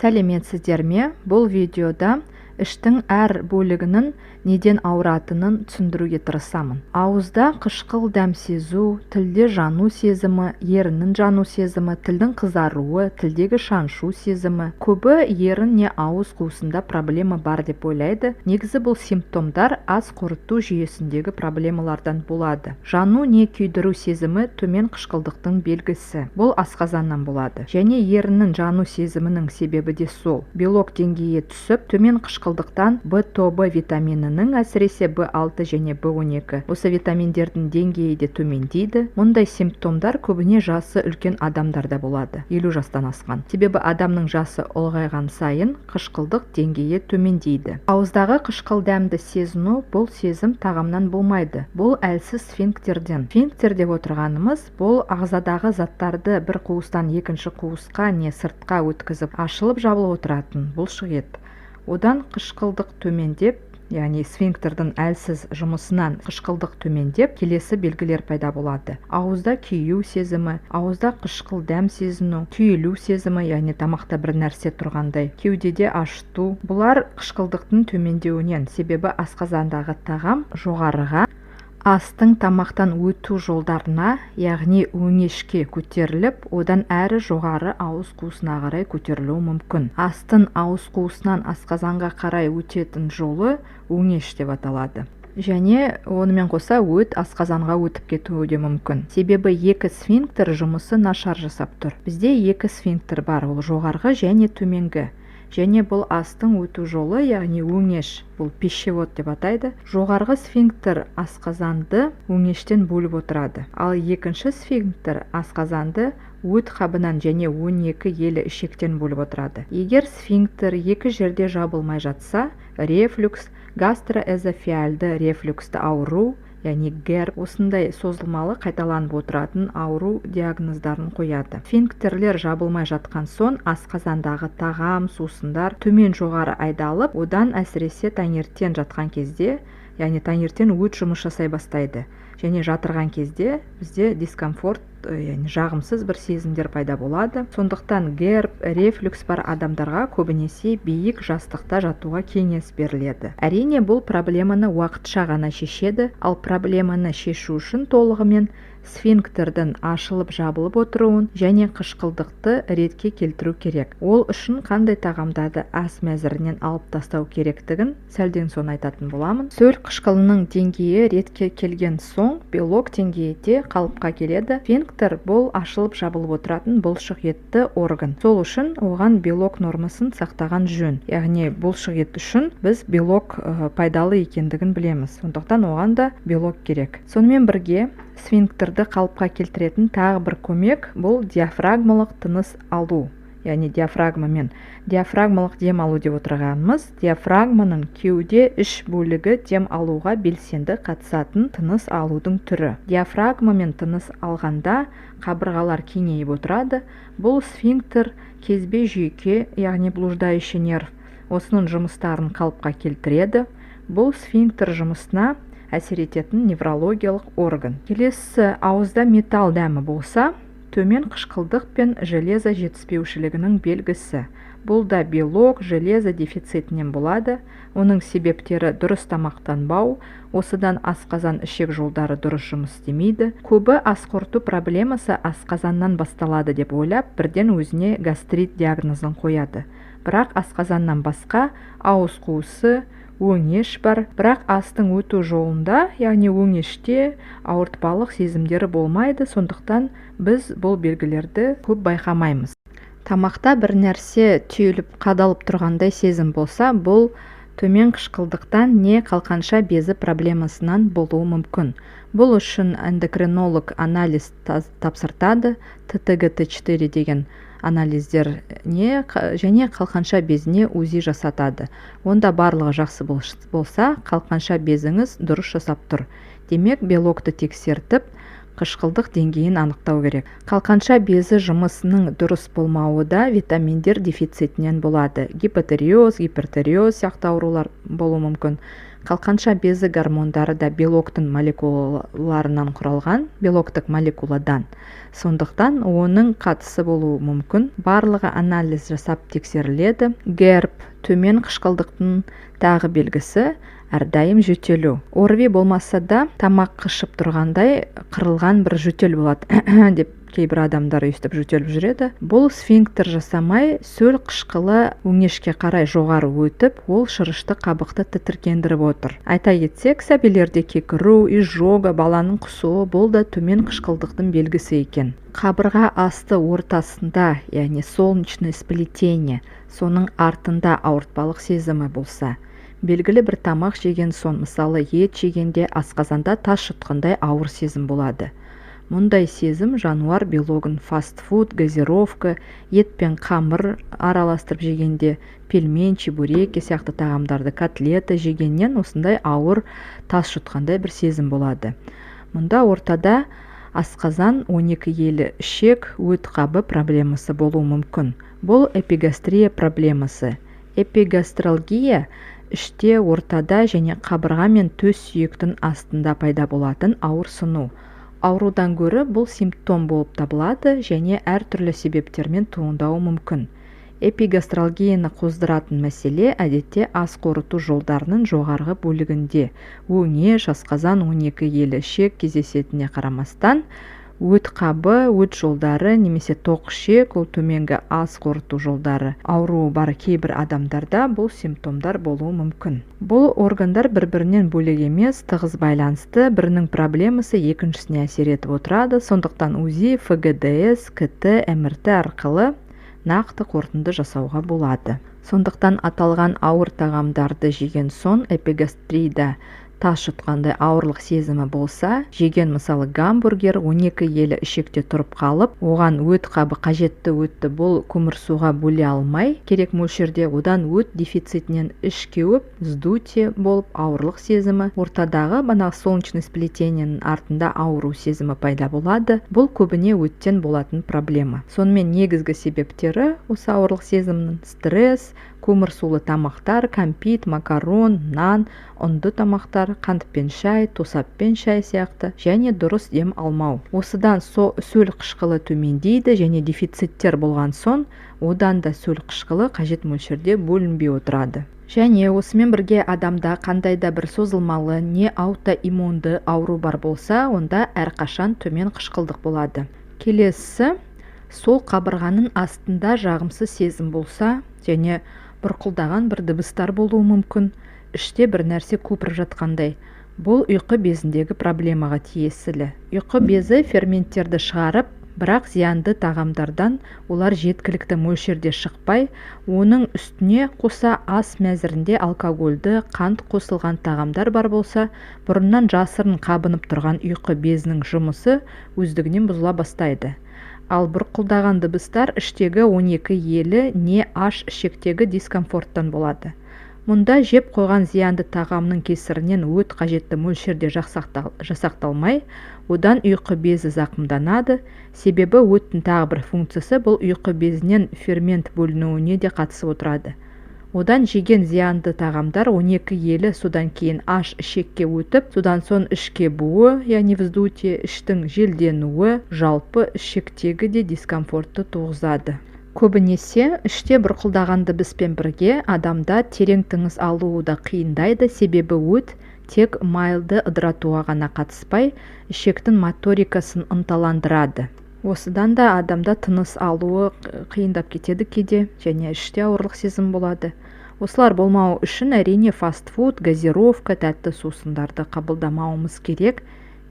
Сәлеметсіздер ме? Бұл видеода іштің әр бөлігінің неден ауыратынын түсіндіруге тырысамын. Ауызда қышқыл дәм сезу, тілде жану сезімі, еріннің жану сезімі, тілдің қызаруы, тілдегі шаншу сезімі. Көбі ерін не ауыз қуысында проблема бар деп ойлайды. Негізі бұл симптомдар ас қорыту жүйесіндегі проблемалардан болады. Жану не күйдіру сезімі төмен қышқылдықтың белгісі. Бұл асқазаннан болады. Және еріннің жану сезімінің себебі де сол. Белок деңгейі түсіп, төмен қышқылдықтан В тобы витаминінің, әсіресе В6 және В12. Осы витаминдердің деңгейі де төмендейді. Мұндай симптомдар көбіне жасы үлкен адамдарда болады, 50 жастан асқан. Себебі адамның жасы ұлғайған сайын қышқылдық деңгейі төмендейді. Ауыздағы қышқыл дәмді сезіну бұл сезім тағамнан болмайды. Бұл әлсіз сфинктерден. Сфинктер деп отырғанымыз бұл ағзадағы заттарды бір қуыстан екінші қуысқа не сыртқа өткізіп ашылып жабылып отыратын бұлшық ет. Одан қышқылдық төмендеп, яғни сфинктердің әлсіз жұмысынан қышқылдық төмендеп, келесі белгілер пайда болады. Ауызда күйю сезімі, ауызда қышқыл дәм сезіну, түйілу сезімі, яғни тамақта бір нәрсе тұрғандай, кеудеде ашыту. Бұлар қышқылдықтың төмендеуінен, себебі асқазандағы тағам жоғарыға, астың тамақтан өту жолдарына, яғни өңешке көтеріліп, одан әрі жоғары ауыз қуысына қарай көтерілуі мүмкін. Астың ауыз қуысынан асқазанға қарай өтетін жолы өңеш деп аталады. Және онымен қоса өт асқазанға өтіп кетуі де мүмкін. Себебі екі сфинктер жұмысы нашар жасап тұр. Бізде екі сфинктер бар, ол жоғарғы және төменгі. Және бұл астың өту жолы, яғни өңеш, бұл пищевод деп атайды. Жоғарғы сфинктер асқазанды өңештен бөліп отырады. Ал екінші сфинктер асқазанды өт қабынан және 12 елі ішектен бөліп отырады. Егер сфинктер екі жерде жабылмай жатса, рефлюкс, гастроэзофиальды рефлюксті ауру, яғни ГЭР, осындай созылмалы қайталанып отыратын ауру диагноздарын қояды. Сфинктерлер жабылмай жатқан соң асқазандағы тағам, сусындар төмен жоғары айдалып, одан әсіресе таңертең жатқан кезде, яғни таңертең өт жұмыс жасай бастайды. Және жатырған кезде бізде дискомфорт, яғни жағымсыз бір сезімдер пайда болады. Сондықтан ГЭР, рефлюкс бар адамдарға көбінесе биік жастықта жатуға кеңес беріледі. Әрине бұл проблеманы уақытша ғана шешеді, ал проблеманы шешу үшін толығымен сфинктердің ашылып жабылып отыруын және қышқылдықты ретке келтіру керек. Ол үшін қандай тағамдарды ас мәзірінен алып тастау керектігін сәлден соң айтатын боламын. Сөл қышқылының деңгейі ретке келген соң белок деңгейі де қалыпқа келеді. Сфинктер бұл ашылып жабылып отыратын бұлшық етті орган. Сол үшін оған белок нормасын сақтаған жөн. Яғни бұлшық ет үшін біз белок пайдалы екендігін білеміз. Сондықтан оған да белок керек. Сонымен бірге сфинктерді қалыпқа келтіретін тағы бір көмек бұл диафрагмалық тыныс алу. Яғни диафрагмамен. Диафрагмалық дем алу деп отырғанымыз, диафрагманың кеуде іш бөлігі дем алуға белсенді қатысатын тыныс алудың түрі. Диафрагмамен тыныс алғанда қабырғалар кеңейіп отырады. Бұл сфинктер кезбе жүйке, яғни блуждающий нерв, осының жұмыстарын қалыпқа келтіреді. Бұл сфинктер жұмысына әсер ететін неврологиялық орган. Келесі, ауызда металл дәмі болса, төмен қышқылдық пен железа жетіспеушілігінің белгісі. Бұл да белок, железа дефицитінен болады. Оның себептері дұрыс тамақтанбау, осыдан асқазан ішек жолдары дұрыс жұмыс істемейді. Көбі ас қорыту проблемасы асқазаннан басталады деп ойлап, бірден өзіне гастрит диагнозын қояды. Бірақ асқазаннан басқа ауыз қуысы, өңеш бар, бірақ астың өту жолында, яғни өңеште ауыртпалық сезімдері болмайды, сондықтан біз бұл белгілерді көп байқамаймыз. Тамақта бір нәрсе түйіліп қадалып тұрғандай сезім болса, бұл төмен қышқылдықтан не қалқанша безі проблемасынан болуы мүмкін. Бұл үшін эндокринолог анализ тапсыртады, ТТГТ4 деген анализдер және қалқанша безіне УЗИ жасатады. Онда барлығы жақсы болса, қалқанша безіңіз дұрыс жасап тұр. Демек, белокты тексертіп, қышқылдық деңгейін анықтау керек. Қалқанша безі жұмысының дұрыс болмауы да витаминдер дефицитінен болады. Гипотериоз, гипертиреоз сияқты аурулар болуы мүмкін. Қалқанша безі гормондары да белоктың молекулаларынан құралған, белоктық молекуладан. Сондықтан оның қатысы болуы мүмкін. Барлығы анализ жасап тексеріледі. ГЕРБ төмен қышқылдықтың тағы белгісі әрдайым жөтелу. ОРВИ болмаса да тамақ қышып тұрғандай қырылған бір жөтел болады деп кейбір адамдар өйстіп жөтеліп жүреді. Бұл сфинктер жасамай, сөл қышқылы өңешке қарай жоғары өтіп, ол шырышты қабықты тітіркендіріп отыр. Айта кетсек, сәбилерде кекіру, изжога, баланың құсуы бұл да төмен қышқылдықтың белгісі екен. Қабырға асты ортасында, яғни солнечное сплетение, соның артында ауыртпалық сезімі болса, белгілі бір тамақ жеген сон, мысалы ет жегенде асқазанда тас жұтқандай ауыр сезім болады. Мұндай сезім жануар белогын фастфуд, газировка, ет пен қамыр араластырып жегенде, пельмен, чебуреки сияқты тағамдарды, котлета жегеннен осындай ауыр тас жұтқандай бір сезім болады. Мұнда ортада асқазан, 12 елі ішек, өт қабы проблемасы болуы мүмкін. Бұл эпигастрия проблемасы. Эпигастралгия іште, ортада және қабырға мен төс сүйектің астында пайда болатын ауырсыну. Аурудан гөрі бұл симптом болып табылады және әртүрлі себептермен туындауы мүмкін. Эпигастралгияны қоздыратын мәселе әдетте ас қорыту жолдарының жоғарғы бөлігінде, өңеш, асқазан, 12 елі ішек кездесетініне қарамастан, өт қабы, өт жолдары немесе тоқ ішек, ол төменгі ас қорыту жолдары ауруы бар кейбір адамдарда бұл симптомдар болуы мүмкін. Бұл органдар бір-бірінен бөлек емес, тығыз байланысты, бірінің проблемасы екіншісіне әсер етіп отырады. Сондықтан УЗИ, ФГДС, КТ, МРТ арқылы нақты қорытынды жасауға болады. Сондықтан аталған ауыр тағамдарды жеген сон эпигастрияда тас жұтқандай ауырлық сезімі болса, жеген мысалы гамбургер 12 елі ішекте тұрып қалып, оған өт қабы қажетті өтті бұл көмірсуға бөле алмай, керек мөлшерде одан өт дефицитінен іш кеуіп, вздутие болып ауырлық сезімі, ортадағы солнечное сплетениенің артында ауыру сезімі пайда болады. Бұл көбіне өттен болатын проблема. Сонымен негізгі себептері осы ауырлық сезімнің стресс, көмірсулы тамақтар, кәмпит, макарон, нан, ұнды тамақтар, қантпен шай, тосаппен шай сияқты және дұрыс дем алмау. Осыдан сөл қышқылы төмендейді және дефициттер болған соң, одан да сөл қышқылы қажет мөлшерде бөлінбей отырады. Және осымен бірге адамда қандай да бір созылмалы не аутоиммунды ауру бар болса, онда әрқашан төмен қышқылдық болады. Келесі, сол қабырғаның астында жағымсыз сезім болса және бұрқылдаған бір дыбыстар болуы мүмкін, іште бір нәрсе көпіріп жатқандай. Бұл ұйқы безіндегі проблемаға тиесілі. Ұйқы безі ферменттерді шығарып, бірақ зиянды тағамдардан олар жеткілікті мөлшерде шықпай, оның үстіне қоса ас мәзірінде алкогольді, қант қосылған тағамдар бар болса, бұрыннан жасырын қабынып тұрған ұйқы безінің жұмысы өздігінен бұзыла бастайды. Ал бұрқылдаған дыбыстар іштегі 12 елі не аш ішектегі дискомфорттан болады. Мұнда жеп қойған зиянды тағамның кесірінен өт қажетті мөлшерде жасақталмай, одан ұйқы безі зақымданады. Себебі өттің тағы бір функциясы бұл ұйқы безінен фермент бөлінуіне де қатысып отырады. Одан жеген зиянды тағамдар 12 елі содан кейін аш ішекке өтіп, содан соң ішке буы, яғни вздутие, іштің желденуі, жалпы ішектегі де дискомфортты туғызады. Көбінесе іште бұрқылдаған дыбыспен бірге адамда терең тыныс алуы да қиындайды, себебі өт тек майлды ыдыратуға ғана қатыспай, ішектің моторикасын ынталандырады. Осыдан да адамда тыныс алуы қиындап кетеді кейде, және іште ауырлық сезім болады. Осылар болмауы үшін әрине фастфуд, газировка, тәтті сусындарды қабылдамауымыз керек.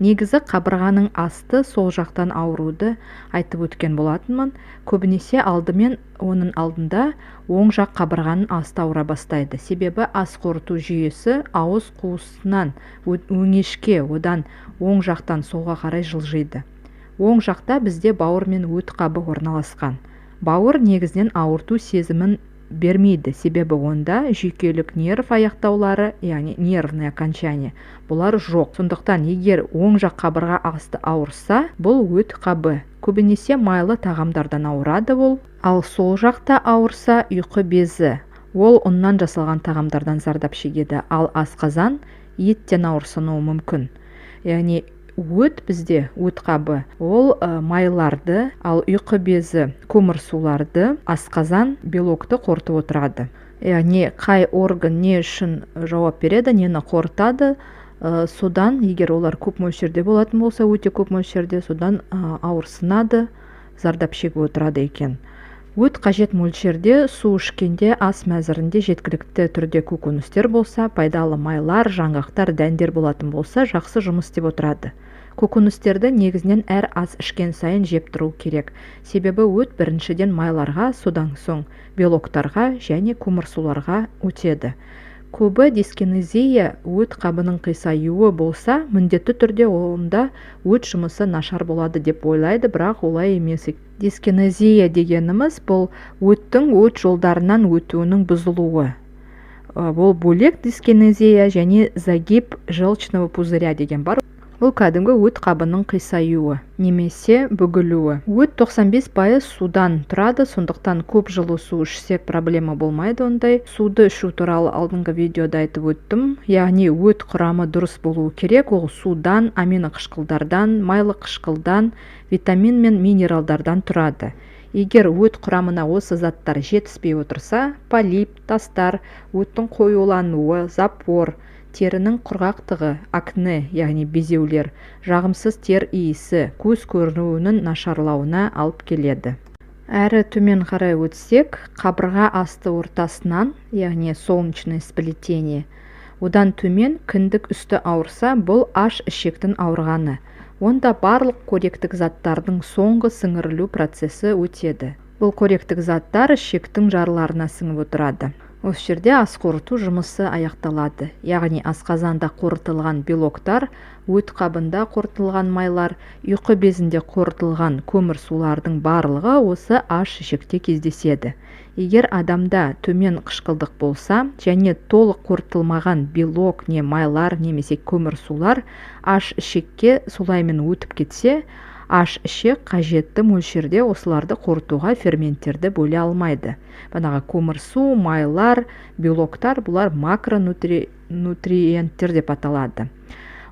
Негізі қабырғаның асты сол жақтан ауруды айтып өткен болатынмын. Көбінесе алдымен оның алдында оң жақ қабырғаның асты ауыра бастайды. Себебі ас қорыту жүйесі ауыз қуысынан өңешке, одан оң жақтан солға қарай жылжиды. Оң жақта бізде бауыр мен өт қабы орналасқан. Бауыр негізінен ауырту сезімін бермейді, себебі онда жүйкелік нерв аяқтаулары, яғни нервное окончание, бұлар жоқ. Сондықтан егер оң жақ қабырға асты ауырса, бұл өт қабы. Көбінесе майлы тағамдардан ауырады ол. Ал сол жақта ауырса, ұйқы безі. ол ұннан жасалған тағамдардан зардап шегеді, ал асқазан еттен ауырсынуы мүмкін. Яғни өт бізде, өт қабы, ол майларды, ал ұйқы безі көмірсуларды, асқазан белокты қорытып отырады. Яғни қай орган не үшін жауап береді, нені қорытады, содан егер олар көп мөлшерде болатын болса, өте көп мөлшерде, содан ауырсынады, зардап шегіп отырады екен. Өт қажет мөлшерде су ішкенде ас мәзірінде жеткілікті түрде көкөністер болса, пайдалы майлар, жаңғақтар, дәндер болатын болса, жақсы жұмыс істеп отырады. Көкөністерді негізінен әр ас ішкен сайын жеп тұру керек. Себебі өт біріншіден майларға, содан соң белоктарға және көмірсуларға өтеді. Көбі дискинезия өт қабының қисаюы болса, міндетті түрде онда өт жұмысы нашар болады деп ойлайды, бірақ олай емес. Дискинезия дегеніміз бұл өттің өт жолдарынан өтуінің бұзылуы. Бұл бөлек дискинезия және загиб желчного пузыря деген бар. Бұл кәдімгі өт қабының қисаюы немесе бүгілуі. Өт 95% судан тұрады, сондықтан көп жылы су ішсек проблема болмайды ондай. Суды ішу туралы алдыңғы видеода айтып өттім. Яғни өт құрамы дұрыс болуы керек. Ол судан, амино қышқылдардан, майлы қышқылдан, витамин мен минералдардан тұрады. Егер өт құрамына осы заттар жетіспей отырса, полип, тастар, өттің қоюлануы, запор, терінің құрғақтығы, акне, яғни безеулер, жағымсыз тер иісі, көз көрінуінің нашарлауына алып келеді. Әрі төмен қарай өтсек, қабырға асты ортасынан, яғни солнечное сплетение, одан төмен кіндік үсті ауырса, бұл аш ішектің ауырғаны. Онда барлық коректік заттардың соңғы сіңірілу процесі өтеді. Бұл коректік заттар ішектің жарларына сіңіп отырады. Осы жерде ас қорыту жұмысы аяқталады. Яғни асқазанда қорытылған белоктар, өт қабында қорытылған майлар, ұйқы безінде қорытылған көмірсулардың барлығы осы аш ішекте кездеседі. Егер адамда төмен қышқылдық болса және толық қорытылмаған белок не майлар немесе көмірсулар аш ішекке солаймен өтіп кетсе, аш ішек қажетті мөлшерде осыларды қорытуға ферменттерді бөле алмайды. Бағанағы көмірсу, майлар, белоктар бұлар макронутриенттер деп аталады.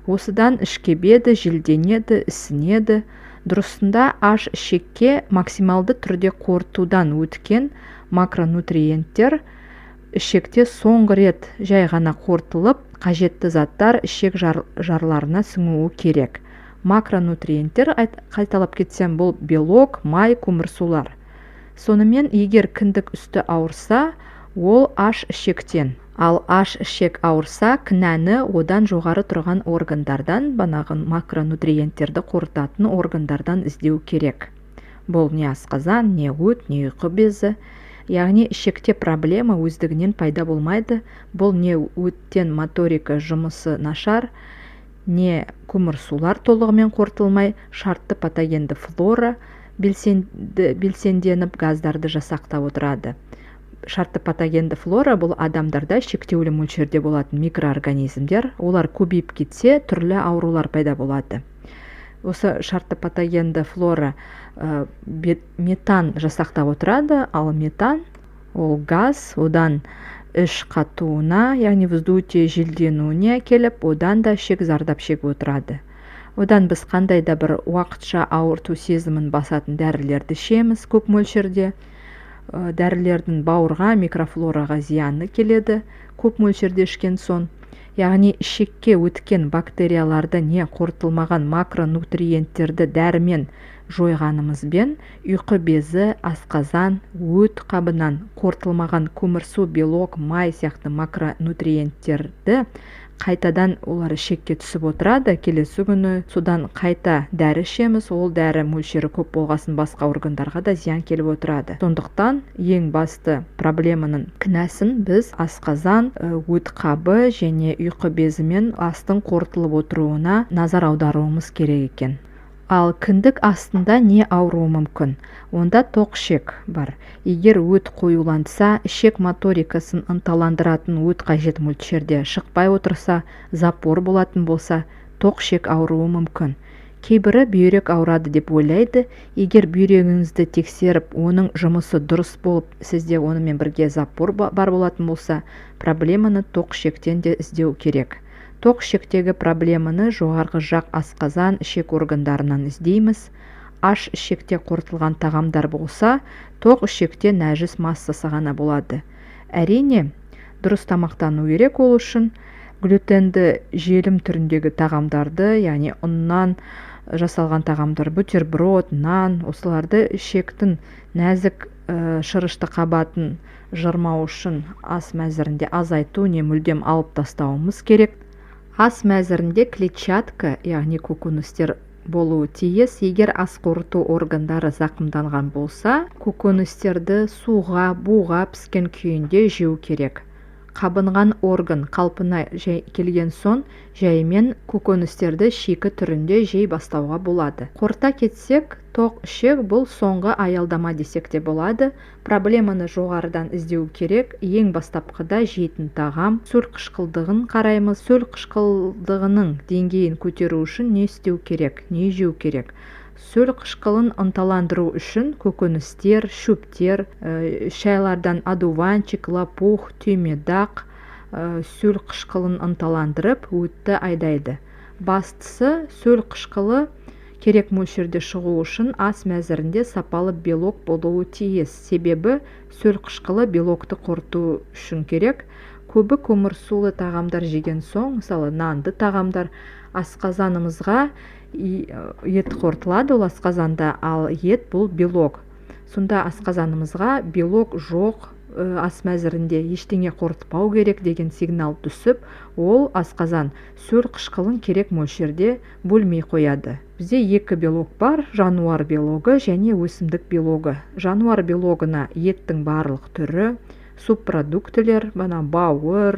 Осыдан ішкебеді, желденеді, ісінеді. Дұрысында аш ішекке максималды түрде қорытудан өткен макронутриенттер ішекте соңғы рет жай ғана қорытылып, қажетті заттар ішек жарларына сіңуі керек. Макронутриенттер, қайталап кетсем, бұл белок, май, көмірсулар. Сонымен егер кіндік үсті ауырса, ол аш ішектен. Ал аш ішек ауырса, кінәні одан жоғары тұрған органдардан, банағын макронутриенттерді қорытатын органдардан іздеу керек. Бұл не асқазан, не өт, не ұйқы безі. Яғни ішекте проблема өздігінен пайда болмайды. Бұл не өттен моторика жұмысы нашар, не көмірсулар толығымен қорытылмай, шартты патогенді флора белсенденіп газдарды жасақтап отырады. Шартты патогенді флора бұл адамдарда шектеулі мөлшерде болатын микроорганизмдер. Олар көбейіп кетсе, түрлі аурулар пайда болады. Осы шартты патогенді флора метан жасақтап отырады, ал метан ол газ, одан іш қатуына, яғни вздутие желденуіне келіп, одан да ішек зардап шегіп отырады. Одан біз қандай да бір уақытша ауырту сезімін басатын дәрілерді ішеміз көп мөлшерде. Дәрілердің бауырға, микрофлораға зияны келеді көп мөлшерде ішкен соң. Яғни ішекке өткен бактерияларды не қорытылмаған макронутриенттерді дәрімен жойғанымызбен ұйқы безі, асқазан, өт қабынан қорытылмаған көмірсу, белок, май сияқты макронутриенттерді қайтадан олар ішекке түсіп отырады. Келесі күні содан қайта дәрі ішеміз, ол дәрі мөлшері көп болғасын басқа органдарға да зиян келіп отырады. Сондықтан ең басты проблеманың кінәсін біз асқазан, өт қабы және ұйқы безімен астың қорытылып отыруына назар аударуымыз керек екен. Ал кіндік астында не ауруы мүмкін? Онда тоқ ішек бар. Егер өт қоюланса, ішек моторикасын ынталандыратын өт қажет мөлшерде шықпай отырса, запор болатын болса, тоқ ішек ауруы мүмкін. Кейбірі бүйрек ауырады деп ойлайды. Егер бүйрегіңізді тексеріп, оның жұмысы дұрыс болып, сізде онымен бірге запор бар болатын болса, проблеманы тоқ ішектен де іздеу керек. Тоқ ішектегі проблеманы жоғарғы жақ асқазан, ішек органдарынан іздейміз. Аш ішекте қорытылған тағамдар болса, тоқ ішекте нәжіс массасы ғана болады. Әрине, дұрыс тамақтану керек ол үшін глютенді желім түріндегі тағамдарды, яғни ұннан жасалған тағамдар, бутерброд, нан, осыларды ішектің нәзік шырышты қабатын жырмау үшін ас мәзірінде азайту не мүлдем алып тастауымыз керек. Ас мәзірінде клетчатка, яғни көкөністер болуы тиіс. Егер ас қорыту органдары зақымданған болса, көкөністерді суға, буға піскен күйінде жеу керек. Қабынған орган қалпына келген соң, жаймен көкөністерді шикі түрінде жей бастауға болады. Қорыта кетсек, тоқ ішек бұл соңғы аялдама десек те болады. Проблеманы жоғарыдан іздеу керек. Ең бастапқыда жейтін тағам, сөл қышқылдығын қараймыз. Сөл қышқылдығының деңгейін көтеру үшін не істеу керек, не жеу керек? Сөл қышқылын ынталандыру үшін көкөністер, шөптер, шайлардан одуванчик, лопух, түймедақ сөл қышқылын ынталандырып, өтті айдайды. Бастысы, сөл қышқылы керек мөлшерде шығу үшін ас мәзірінде сапалы белок болуы тиіс. Себебі сөл қышқылы белокты қорыту үшін керек. Көбі көмірсулы тағамдар жеген соң, мысалы нанды тағамдар, асқазанымызға ет қорытылады, ол асқазанда, ал ет бұл белок. Сонда асқазанымызға белок жоқ, ас мәзірінде ештеңе қорытпау керек деген сигнал түсіп, ол асқазан сөл қышқылын керек мөлшерде бөлмей қояды. Бізде екі белок бар, жануар белогы және өсімдік белогы. Жануар белогына еттің барлық түрі, субпродуктілер, бауыр,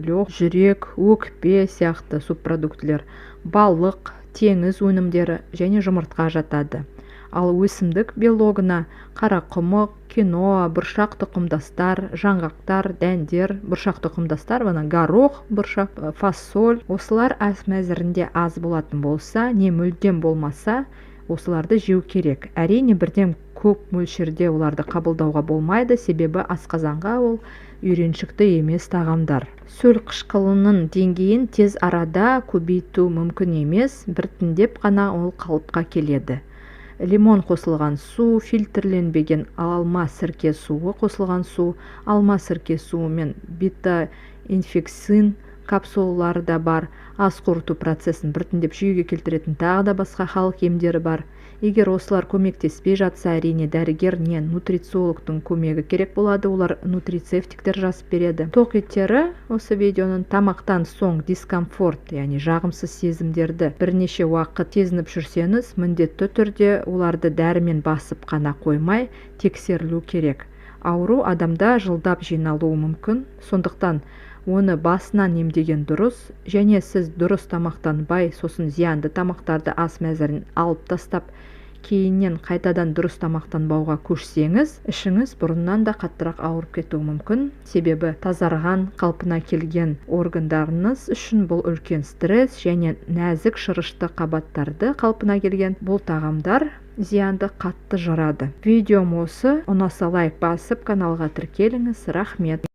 жүрек, өкпе сияқты субпродуктілер, балық, теңіз өнімдері және жұмыртқа жатады. Ал өсімдік белогына қарақұмық, киноа, бұршақ тұқымдастар, жаңғақтар, дәндер, бұршақ тұқымдастар, горох, бұршақ, фасоль, осылар ас мәзірінде аз болатын болса, не мүлдем болмаса, осыларды жеу керек. Әрине бірден көп мөлшерде оларды қабылдауға болмайды, себебі асқазанға ол үйреншікті емес тағамдар. Сөл қышқылының деңгейін тез арада көбейту мүмкін емес, біртіндеп қана ол қалыпқа келеді. Лимон қосылған су, фильтрленбеген алма сірке суы қосылған су, алма сірке суы мен бета-инфекцин капсулалары да бар. Ас қорыту процесін біртіндеп жүйеге келтіретін тағы да басқа халық емдері бар. Егер осылар көмектеспей жатса, әрине дәрігер не нутрициологтың көмегі керек болады, олар нутрицептиктер жазып береді. Тоқ еттері осы видеоның тамақтан соң дискомфорт, яғни жағымсыз сезімдерді бірнеше уақыт сезініп жүрсеңіз, міндетті түрде оларды дәрімен басып қана қоймай, тексерілу керек. Ауру адамда жылдап жиналуы мүмкін, сондықтан оны басынан емдеген дұрыс, және сіз дұрыс тамақтанбай, сосын зиянды тамақтарды ас мәзірін алып тастап, кейіннен қайтадан дұрыс тамақтанбауға көшсеңіз, ішіңіз бұрыннан да қаттырақ ауырып кетуі мүмкін. Себебі тазарған, қалпына келген органдарыңыз үшін бұл үлкен стресс, және нәзік шырышты қабаттарды қалпына келген бұл тағамдар зиянды қатты жарады. Видеом осы, ұнаса лайк басып, каналға тіркеліңіз. Рахмет.